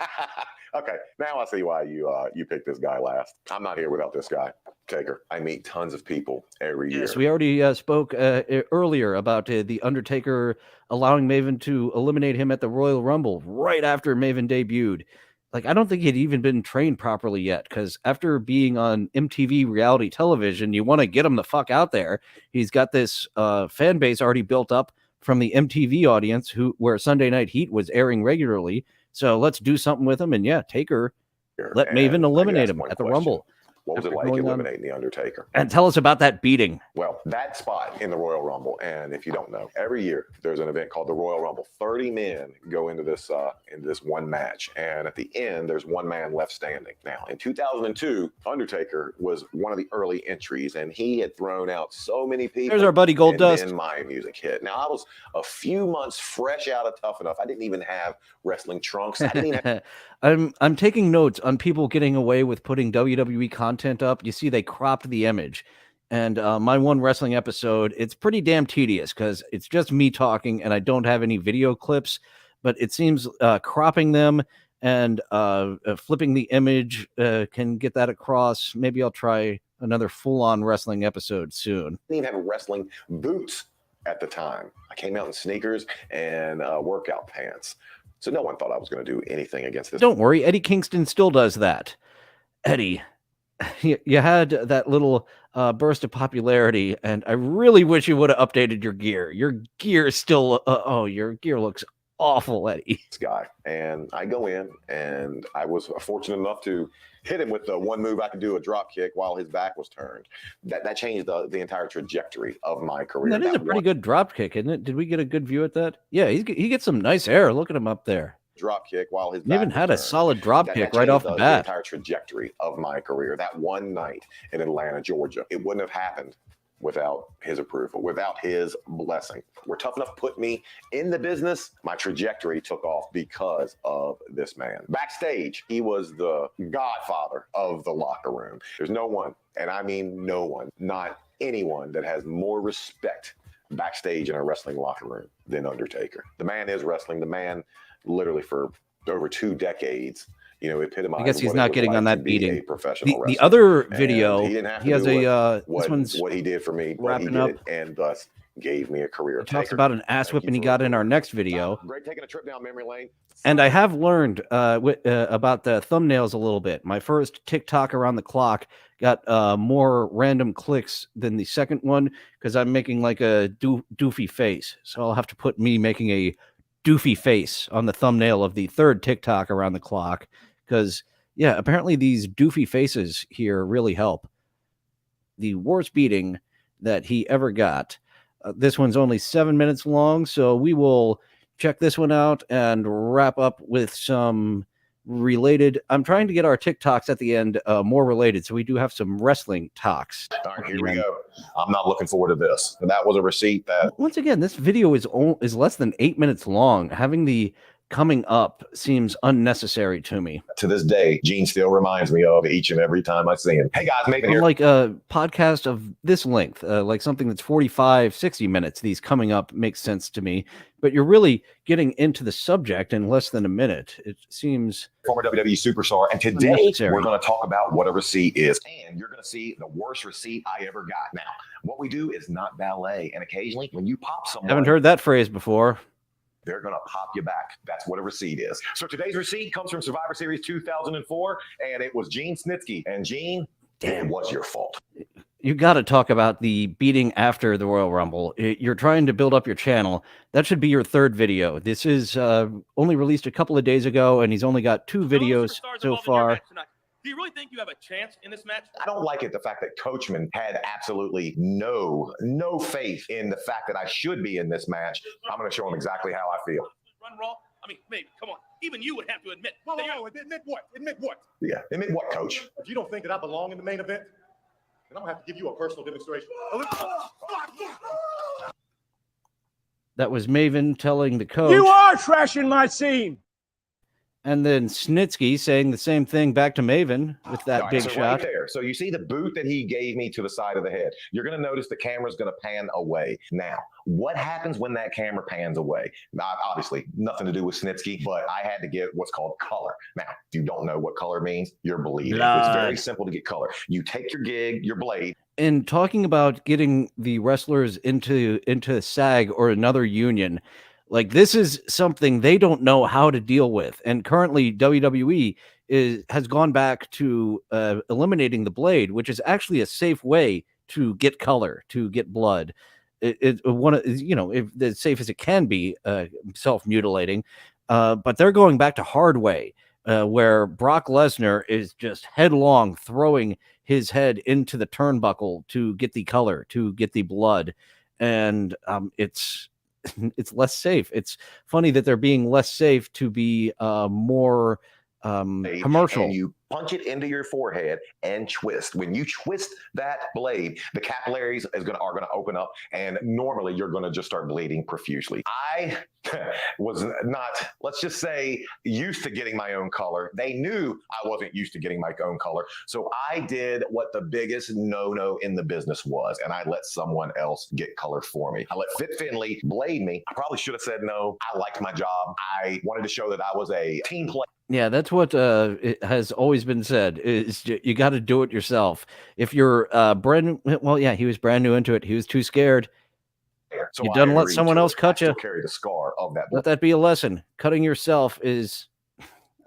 Okay, now I see why you picked this guy last. I'm not here without this guy, Taker. I meet tons of people every year. Yes, we already spoke earlier about the Undertaker allowing Maven to eliminate him at the Royal Rumble right after Maven debuted. Like, I don't think he'd even been trained properly yet, because after being on MTV reality television, you want to get him the fuck out there. He's got this fan base already built up from the MTV audience where Sunday Night Heat was airing regularly. So let's do something with him. And yeah, Taker let Maven eliminate him at the Rumble. What was it like eliminating The Undertaker? And tell us about that beating. Well, that spot in the Royal Rumble, and if you don't know, every year there's an event called the Royal Rumble. 30 men go into this one match, and at the end, there's one man left standing. Now, in 2002, Undertaker was one of the early entries, and he had thrown out so many people. There's our buddy Goldust. And then my music hit. Now, I was a few months fresh out of Tough Enough. I didn't even have wrestling trunks. I didn't even have... I'm taking notes on people getting away with putting WWE content content up, you see they cropped the image. And my one wrestling episode, it's pretty damn tedious because it's just me talking and I don't have any video clips, but it seems cropping them and flipping the image can get that across. Maybe I'll try another full-on wrestling episode soon. Didn't even have wrestling boots at the time. I came out in sneakers and workout pants. So no one thought I was going to do anything against this. Don't worry, Eddie Kingston still does that. Eddie, you had that little burst of popularity, and I really wish you would have updated your gear. Your gear is still, your gear looks awful, Eddie. This guy. And I go in, and I was fortunate enough to hit him with the one move I could do, a drop kick while his back was turned. That changed the entire trajectory of my career. That is a pretty good drop kick, isn't it? Did we get a good view at that? Yeah, he gets some nice air. Look at him up there. Drop kick while his back even had a solid drop kick right off the bat. The entire trajectory of my career. That one night in Atlanta, Georgia, it wouldn't have happened without his approval, without his blessing. Where Tough Enough put me in the business, my trajectory took off because of this man. Backstage, he was the godfather of the locker room. There's no one, and I mean no one, not anyone that has more respect backstage in a wrestling locker room than Undertaker. The man is wrestling. The man literally for over 2 decades, epitomized. I guess he's not getting on that beating. Professional the other video, he has this one's what he did for me, but he did it, and thus gave me a career. He talks about an ass whipping he got in our next video. Great taking a trip down memory lane. And I have learned about the thumbnails a little bit. My first TikTok around the clock got more random clicks than the second one because I'm making like a doofy face. So I'll have to put me making a doofy face on the thumbnail of the third TikTok around the clock because, yeah, apparently these doofy faces here really help. The worst beating that he ever got. This one's only 7 minutes long, so we will check this one out and wrap up with some related. I'm trying to get our TikToks at the end more related, so we do have some wrestling talks. All right, here we go. I'm not looking forward to this. That was a receipt that... Once again, this video is less than 8 minutes long. Having the coming up seems unnecessary to me. To this day, Gene still reminds me of each and every time I see him. Hey guys, Maven here. Like a podcast of this length, like something that's 45, 60 minutes, these coming up makes sense to me. But you're really getting into the subject in less than a minute. It seems... Former WWE superstar. And today we're going to talk about what a receipt is. And you're going to see the worst receipt I ever got. Now, what we do is not ballet. And occasionally when you pop someone... Haven't heard that phrase before. They're going to pop you back. That's what a receipt is. So today's receipt comes from Survivor Series 2004, and it was Gene Snitsky. And Gene, it was your fault. You got to talk about the beating after the Royal Rumble. You're trying to build up your channel. That should be your third video. This is only released a couple of days ago, and he's only got 2 videos so far. Do you really think you have a chance in this match? I don't like it, the fact that Coachman had absolutely no faith in the fact that I should be in this match. I'm going to show him exactly how I feel. Run Raw? I mean, maybe, come on. Even you would have to admit. Whoa, admit what? Admit what? Yeah, admit what, Coach? If you don't think that I belong in the main event, then I'm going to have to give you a personal demonstration. That was Maven telling the coach. You are trashing my scene. And then Snitsky saying the same thing back to Maven with that right, big so shot. Right there. So you see the boot that he gave me to the side of the head. You're going to notice the camera's going to pan away. Now, what happens when that camera pans away? Now, obviously, nothing to do with Snitsky, but I had to get what's called color. Now, if you don't know what color means, you're bleeding. It's very simple to get color. You take your gig, your blade. And talking about getting the wrestlers into SAG or another union, like this is something they don't know how to deal with. And currently WWE has gone back to eliminating the blade, which is actually a safe way to get color, to get blood. It's as safe as it can be, self-mutilating. But they're going back to hard way, where Brock Lesnar is just headlong throwing his head into the turnbuckle to get the color, to get the blood. And it's less safe. It's funny that they're being less safe to be more commercial. And you punch it into your forehead and twist. When you twist that blade, the capillaries are going to open up, and normally you're going to just start bleeding profusely. I was not, let's just say, used to getting my own color. They knew I wasn't used to getting my own color, so I did what the biggest no-no in the business was, and I let someone else get color for me. I let Fit Finley blade me. I probably should have said no. I liked my job. I wanted to show that I was a team player. Yeah, that's what it has always been said, is you got to do it yourself. If you're he was brand new into it. He was too scared. So You done let someone else cut you. Carry the scar of that. Let that be a lesson. Cutting yourself is,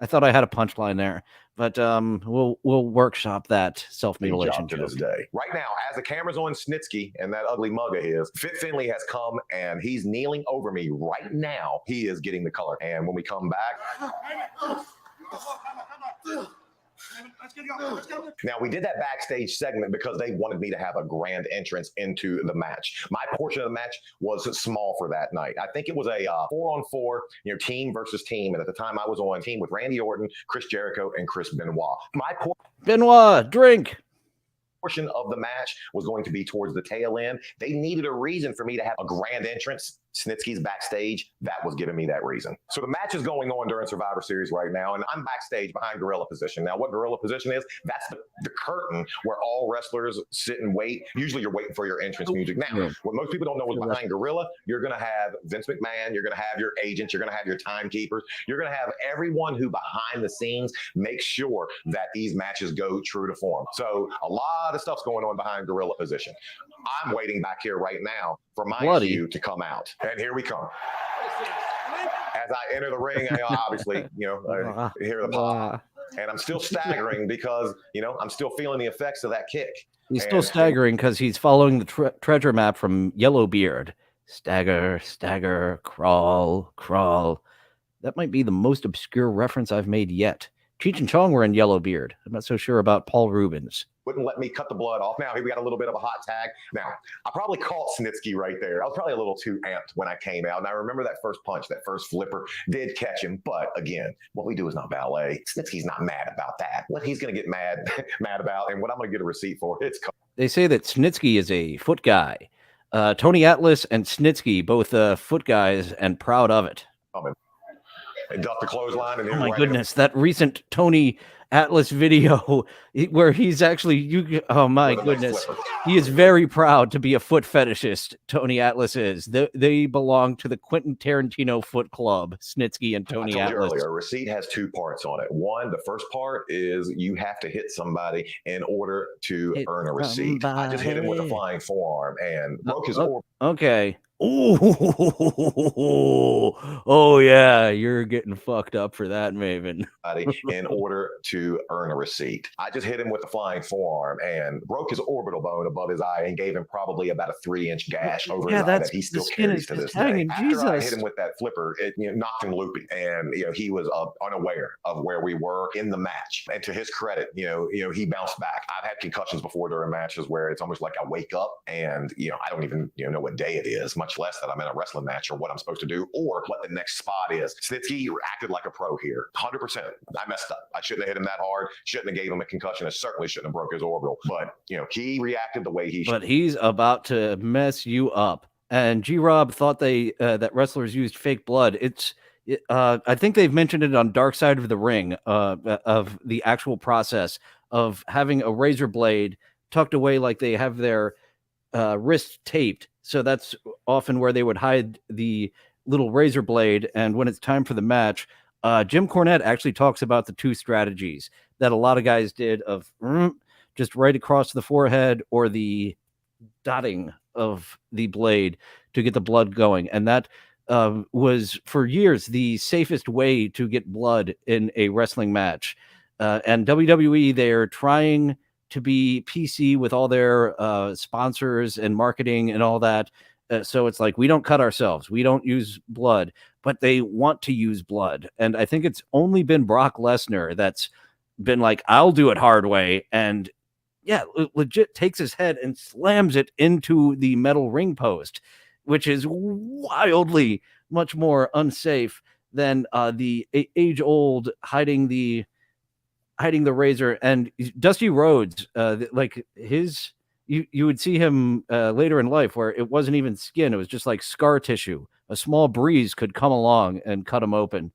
I thought I had a punchline there, but we'll workshop that self-mutilation to this day. Right now, as the camera's on Snitsky and that ugly mug of his, Fit Finley has come and he's kneeling over me right now. He is getting the color. And when we come back, now, we did that backstage segment because they wanted me to have a grand entrance into the match. My portion of the match was small for that night. I think it was a 4-on-4, team versus team. And at the time, I was on team with Randy Orton, Chris Jericho, and Chris Benoit. Benoit, drink. Portion of the match was going to be towards the tail end. They needed a reason for me to have a grand entrance. Snitsky's backstage. That was giving me that reason. So the match is going on during Survivor Series right now, and I'm backstage behind gorilla position. Now, what gorilla position is? That's the curtain where all wrestlers sit and wait. Usually you're waiting for your entrance music. Now, what most people don't know is behind gorilla, you're going to have Vince McMahon, you're going to have your agents, you're going to have your timekeepers, you're going to have everyone who behind the scenes makes sure that these matches go true to form. So a lot of stuff's going on behind gorilla position. I'm waiting back here right now for my cue to come out. And here we come. As I enter the ring, I obviously, I hear the pop. And I'm still staggering because, I'm still feeling the effects of that kick. He's still staggering because he's following the treasure map from Yellowbeard. Stagger, stagger, crawl, crawl. That might be the most obscure reference I've made yet. Cheech and Chong were in Yellowbeard. I'm not so sure about Paul Rubens. Wouldn't let me cut the blood off. Now, here we got a little bit of a hot tag. Now, I probably caught Snitsky right there. I was probably a little too amped when I came out. And I remember that first punch, that first flipper did catch him. But again, what we do is not ballet. Snitsky's not mad about that. What he's going to get mad about and what I'm going to get a receipt for, it's. They say that Snitsky is a foot guy. Tony Atlas and Snitsky, both foot guys and proud of it. And duck the clothesline. And oh my goodness, that recent Tony Atlas video where he's actually, oh my goodness, he is very proud to be a foot fetishist. Tony Atlas is. They belong to the Quentin Tarantino Foot Club, Snitsky and Tony Atlas. Earlier, a receipt has two parts on it. One, the first part is you have to hit somebody in order to earn a receipt. I just hit him with a flying forearm and broke his orb. Okay. Oh yeah, you're getting fucked up for that, Maven. In order to earn a receipt. I just hit him with a flying forearm and broke his orbital bone above his eye and gave him probably about a 3-inch gash over his eye that he still carries to this day. After I hit him with that flipper, it knocked him loopy, and he was unaware of where we were in the match. And to his credit, he bounced back. I've had concussions before during matches where it's almost like I wake up and I don't even know what day it is, much less that I'm in a wrestling match or what I'm supposed to do or what the next spot is. Snitsky acted like a pro here. 100%. I messed up. I shouldn't have hit him that hard. Shouldn't have gave him a concussion. I certainly shouldn't have broke his orbital. But, he reacted the way he should. But he's about to mess you up. And G-Rob thought that wrestlers used fake blood. I think they've mentioned it on Dark Side of the Ring of the actual process of having a razor blade tucked away like they have their wrist taped. So that's often where they would hide the little razor blade. And when it's time for the match, Jim Cornette actually talks about the two strategies that a lot of guys did of just right across the forehead or the dotting of the blade to get the blood going. And that was for years the safest way to get blood in a wrestling match. And WWE, they're trying to be PC with all their sponsors and marketing and all that. So it's like, we don't cut ourselves. We don't use blood, but they want to use blood. And I think it's only been Brock Lesnar that's been like, I'll do it hard way. And yeah, legit takes his head and slams it into the metal ring post, which is wildly much more unsafe than the age-old hiding the hiding the razor. And Dusty Rhodes, like his, you would see him later in life where it wasn't even skin. It was just like scar tissue. A small breeze could come along and cut him open.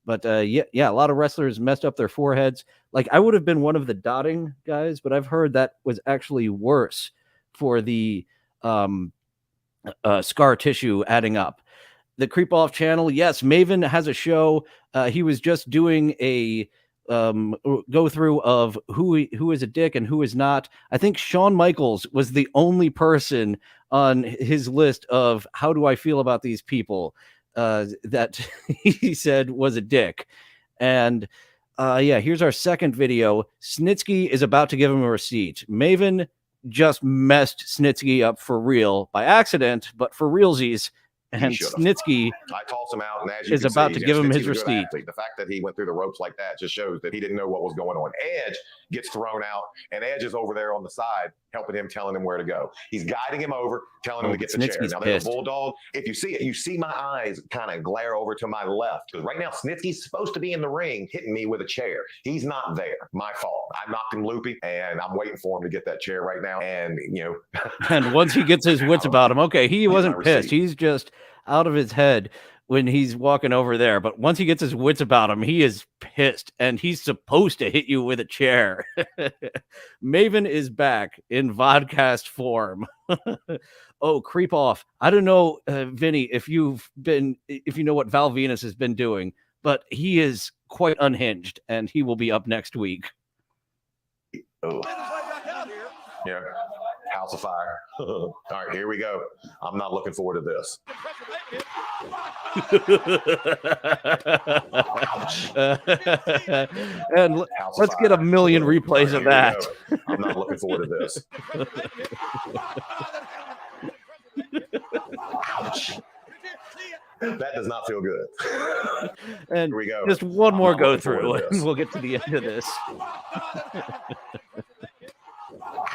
But yeah, a lot of wrestlers messed up their foreheads. Like I would have been one of the dotting guys, but I've heard that was actually worse for the scar tissue adding up. The Creep Off channel, yes, Maven has a show. He was just doing a go through of who is a dick and who is not. I think Shawn Michaels was the only person on his list of how do I feel about these people that he said was a dick. And yeah, here's our second video. Snitsky is about to give him a receipt. Maven just messed Snitsky up for real by accident, but for realsies. And Snitsky I tossed him out, and as you is can about see, to give him his Snitsky's a good receipt. athlete. The fact that he went through the ropes like that just shows that he didn't know what was going on. Edge gets thrown out, and Edge is over there on the side helping him, telling him where to go. He's guiding him over, telling him to get the chair. Now, there's a bulldog. If you see it, you see my eyes kind of glare over to my left. Because right now, Snitsky's supposed to be in the ring hitting me with a chair. He's not there. My fault. I knocked him loopy, and I'm waiting for him to get that chair right now. And, you know. And once he gets his wits about him, okay, he wasn't pissed. He's just out of his head when he's walking over there. But once he gets his wits about him, he is pissed, and he's supposed to hit you with a chair. Maven is back in vodcast form. Oh, Creep Off. I don't know, Vinny, if you know what Val Venus has been doing, but he is quite unhinged, and he will be up next week. Oh. Yeah. House of Fire. All right, here we go. I'm not looking forward to this. And let's get a million replays of that. I'm not looking forward to this. Ouch. That does not feel good. And here we go. Just one more go through, and we'll get to the end of this.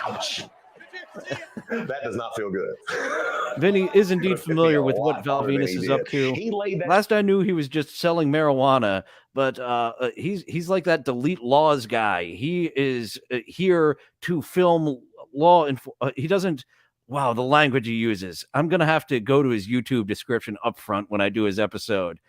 Ouch. That does not feel good. Vinny is indeed familiar with what Val Venus is up to. Last I knew, he was just selling marijuana, but he's like that delete laws guy. He is here to film law. He doesn't. Wow, the language he uses. I'm gonna have to go to his YouTube description up front when I do his episode.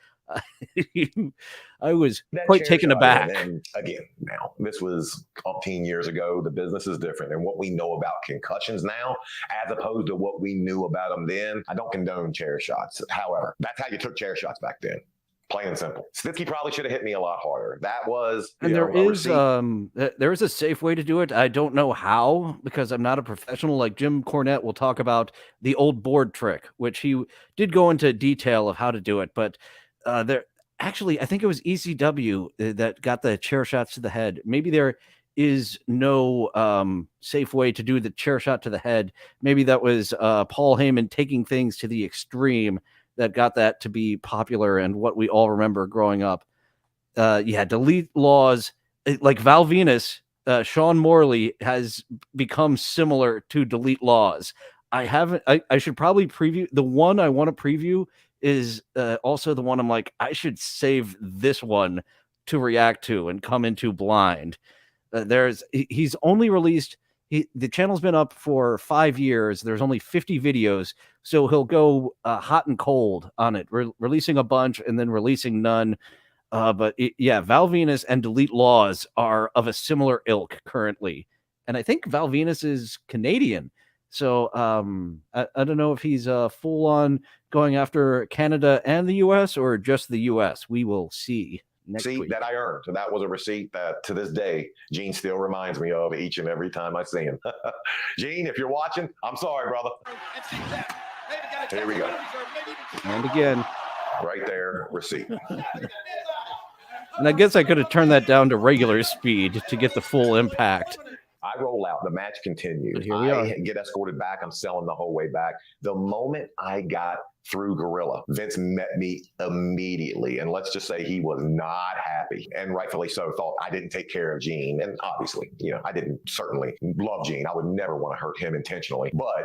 I was quite taken aback. And again, now this was 15 years ago. The business is different, and what we know about concussions now, as opposed to what we knew about them then. I don't condone chair shots. However, that's how you took chair shots back then. Plain and simple. Snitsky probably should have hit me a lot harder. That was, and there is a safe way to do it. I don't know how, because I'm not a professional. Like Jim Cornette will talk about the old board trick, which he did go into detail of how to do it, but there actually, I think it was ECW that got the chair shots to the head. Maybe there is no safe way to do the chair shot to the head. Maybe that was Paul Heyman taking things to the extreme that got that to be popular and what we all remember growing up. Yeah, delete laws like Val Venus. Sean Morley has become similar to delete laws. I should probably preview the one I want to preview. Is also the one I'm like, I should save this one to react to and come into blind. He's only released, the channel's been up for 5 years. There's only 50 videos, so he'll go hot and cold on it, releasing a bunch and then releasing none. But yeah, Val Venus and Delete Laws are of a similar ilk currently. And I think Val Venus is Canadian. So I don't know if he's full on going after Canada and the U.S. or just the U.S. We will see next week. That I earned. So that was a receipt that to this day, Gene still reminds me of each and every time I see him. Gene, if you're watching, I'm sorry, brother. Here we go. And again. Right there, receipt. And I guess I could have turned that down to regular speed to get the full impact. I roll out. The match continues. Here we are. I get escorted back. I'm selling the whole way back. The moment I got through Gorilla. Vince met me immediately, and let's just say he was not happy, and rightfully so. Thought I didn't take care of Gene, and obviously, I didn't certainly love Gene. I would never want to hurt him intentionally, but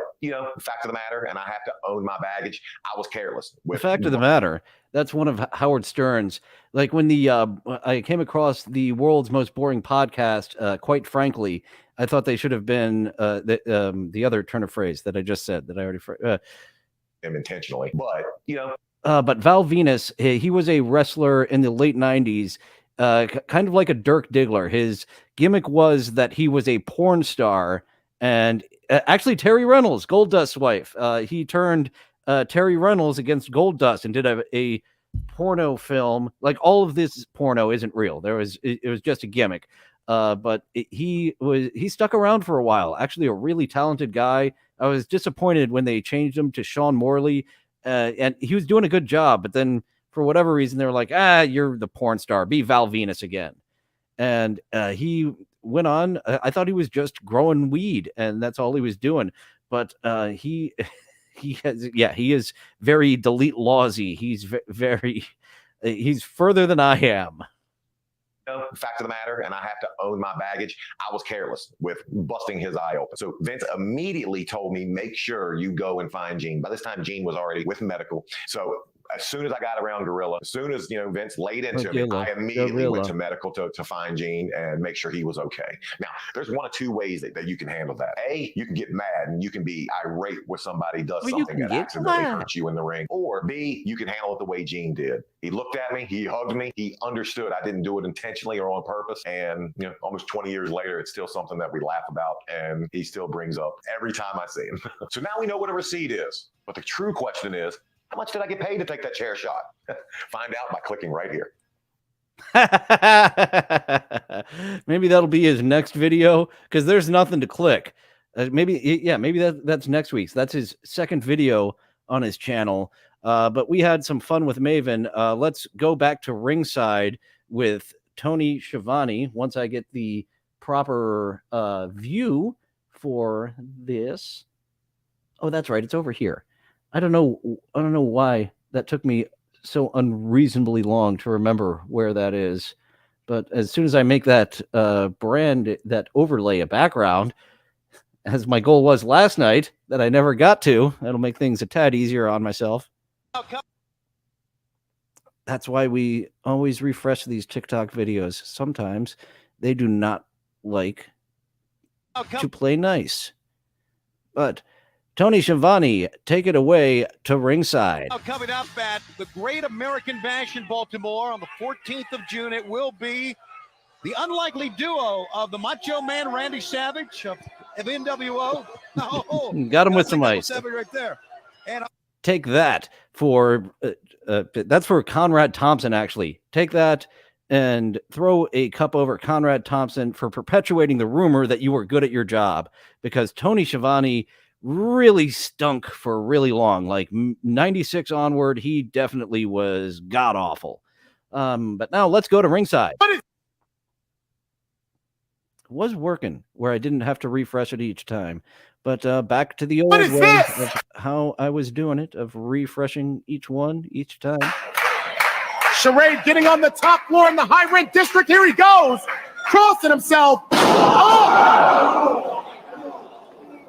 fact of the matter, and I have to own my baggage. I was careless. The fact of the matter, that's one of Howard Stern's. Like when I came across the world's most boring podcast, quite frankly, I thought they should have been the other turn of phrase that I just said that I already him intentionally, but but Val Venus, he was a wrestler in the late 90s, kind of like a Dirk Diggler. His gimmick was that he was a porn star, and actually Terry Reynolds, Goldust's wife, he turned Terry Reynolds against Goldust and did a porno film. Like, all of this porno isn't real. It was just a gimmick. But he stuck around for a while. Actually, a really talented guy. I was disappointed when they changed him to Sean Morley, and he was doing a good job. But then, for whatever reason, they were like, you're the porn star. Be Val Venus again. And he went on. I thought he was just growing weed, and that's all he was doing. But he is very delete lawsy. He's very he's further than I am. Fact of the matter, and I have to own my baggage, I was careless with busting his eye open. So Vince immediately told me, make sure you go and find Gene. By this time, Gene was already with medical. So as soon as I got around Gorilla, as soon as Vince laid into me, I immediately went to medical to find Gene and make sure he was okay. Now, there's one of two ways that you can handle that. A, you can get mad and you can be irate when somebody does something that accidentally hurts you in the ring. Or B, you can handle it the way Gene did. He looked at me, he hugged me, he understood I didn't do it intentionally or on purpose. And almost 20 years later, it's still something that we laugh about, and he still brings up every time I see him. So now we know what a receipt is. But the true question is, how much did I get paid to take that chair shot? Find out by clicking right here. Maybe that'll be his next video, because there's nothing to click. Maybe that's next week's. That's his second video on his channel. But we had some fun with Maven. Let's go back to ringside with Tony Schiavone once I get the proper view for this. Oh, that's right. It's over here. I don't know why that took me so unreasonably long to remember where that is. But as soon as I make that that overlay a background, as my goal was last night that I never got to, that'll make things a tad easier on myself. That's why we always refresh these TikTok videos. Sometimes they do not like to play nice. But Tony Schiavone, take it away to ringside. Coming up at the Great American Bash in Baltimore on the 14th of June, it will be the unlikely duo of the Macho Man Randy Savage of NWO. Got him with some ice. Right there. And take that for that's for Conrad Thompson. Actually, take that and throw a cup over Conrad Thompson for perpetuating the rumor that you were good at your job, because Tony Schiavone really stunk for really long. Like 96 onward, he definitely was god awful. But now let's go to ringside. It was working where I didn't have to refresh it each time. But back to the old way of how I was doing it, of refreshing each one each time. Charade getting on the top floor in the high rent district. Here he goes, crossing himself.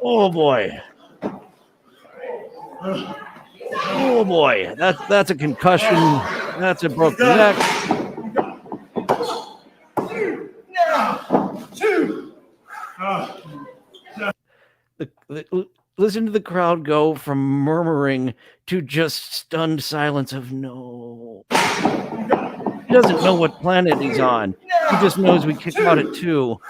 Oh boy. Oh boy. That's a concussion. That's a broken neck. Listen to the crowd go from murmuring to just stunned silence of no. He doesn't know what planet he's on. He just knows we kicked out at 2.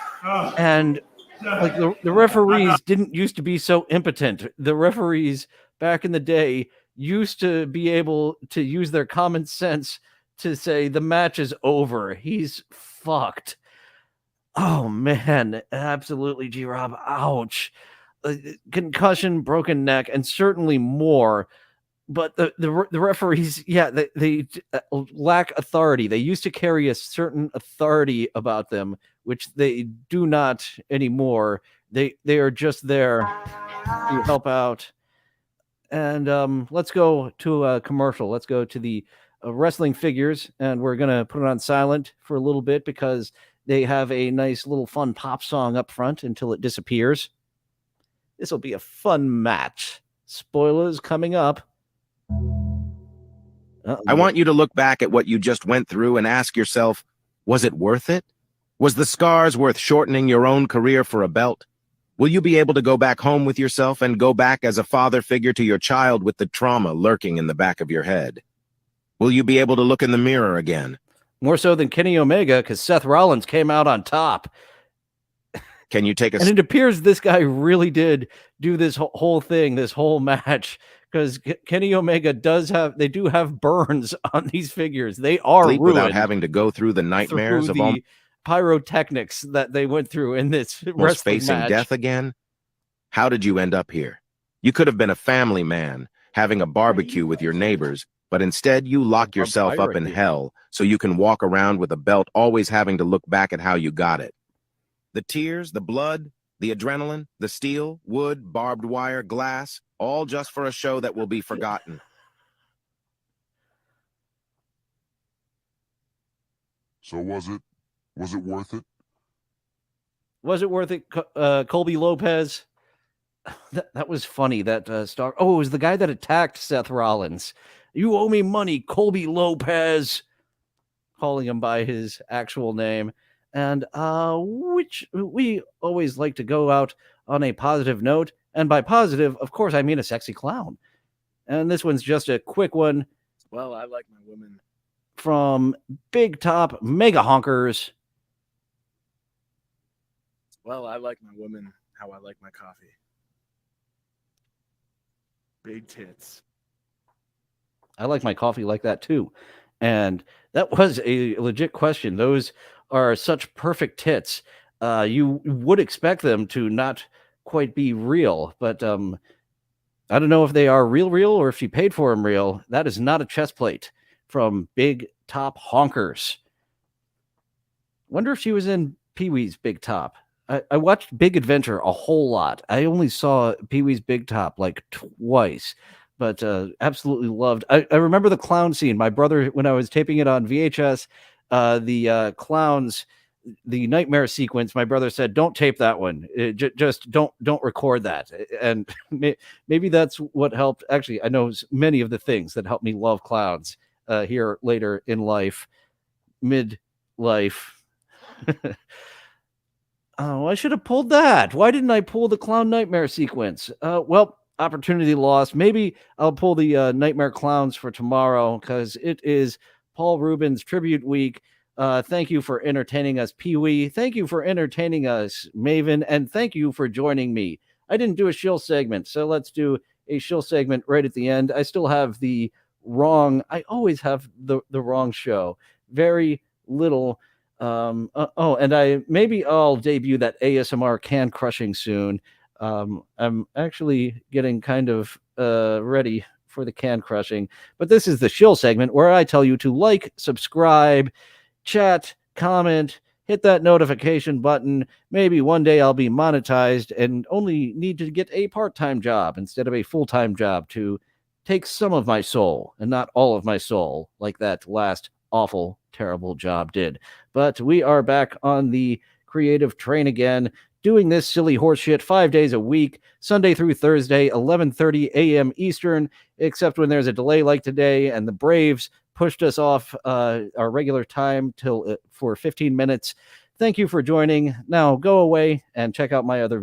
And like the referees didn't used to be so impotent. The referees back in the day used to be able to use their common sense to say the match is over. He's fucked. Oh man, absolutely, G-Rob. Ouch. Concussion, broken neck, and certainly more. But the referees, they lack authority. They used to carry a certain authority about them, which they do not anymore. They are just there to help out. And let's go to a commercial. Let's go to the wrestling figures, and we're going to put it on silent for a little bit because they have a nice little fun pop song up front until it disappears. This will be a fun match. Spoilers coming up. I want you to look back at what you just went through and ask yourself, was it worth it? Was the scars worth shortening your own career for a belt? Will you be able to go back home with yourself and go back as a father figure to your child with the trauma lurking in the back of your head? Will you be able to look in the mirror again? More so than Kenny Omega, because Seth Rollins came out on top. Can you take a... And it appears this guy really did do this whole thing, this whole match, because Kenny Omega they do have burns on these figures. They are ruined without having to go through the nightmares of the pyrotechnics that they went through in this wrestling facing match. Death again. How did you end up here? You could have been a family man, having a barbecue with your neighbors, but instead you lock yourself up in hell so you can walk around with a belt, always having to look back at how you got it. The tears, the blood, the adrenaline, the steel, wood, barbed wire, glass, all just for a show that will be forgotten. So was it worth it? Was it worth it? Colby Lopez. That was funny. That star. Oh, it was the guy that attacked Seth Rollins. You owe me money, Colby Lopez. Calling him by his actual name. And which we always like to go out on a positive note. And by positive, of course, I mean a sexy clown. And this one's just a quick one. Well, I like my women. From Big Top Mega Honkers. Well, I like my women how I like my coffee. Big tits. I like my coffee like that too. And that was a legit question. Those are such perfect tits. You would expect them to not quite be real, but I don't know if they are real or if she paid for them real. That is not a chest plate from Big Top Honkers. Wonder if she was in Pee-wee's Big Top. I watched Big Adventure a whole lot. I only saw Pee-wee's Big Top like twice, but absolutely loved. I remember the clown scene. My brother, when I was taping it on VHS, the clowns, the nightmare sequence, my brother said, don't tape that one. Just don't record that. And maybe that's what helped. Actually, I know many of the things that helped me love clowns here later in life, midlife. Oh, I should have pulled that. Why didn't I pull the clown nightmare sequence? Well, opportunity lost. Maybe I'll pull the nightmare clowns for tomorrow because it is Paul Rubens tribute week. Thank you for entertaining us, Pee-wee. Thank you for entertaining us, Maven. And thank you for joining me. I didn't do a shill segment, so let's do a shill segment right at the end. I still have the wrong. I always have the wrong show. Very little. And I'll debut that ASMR can crushing soon. I'm actually getting kind of ready for the can crushing, but this is the shill segment where I tell you to like, subscribe, chat, comment, hit that notification button. Maybe one day I'll be monetized and only need to get a part-time job instead of a full-time job to take some of my soul and not all of my soul like that last awful, terrible job did. But we are back on the creative train again, doing this silly horseshit 5 days a week, Sunday through Thursday, 11:30 a.m. Eastern, except when there's a delay like today and the Braves pushed us off our regular time for 15 minutes. Thank you for joining. Now go away and check out my other videos.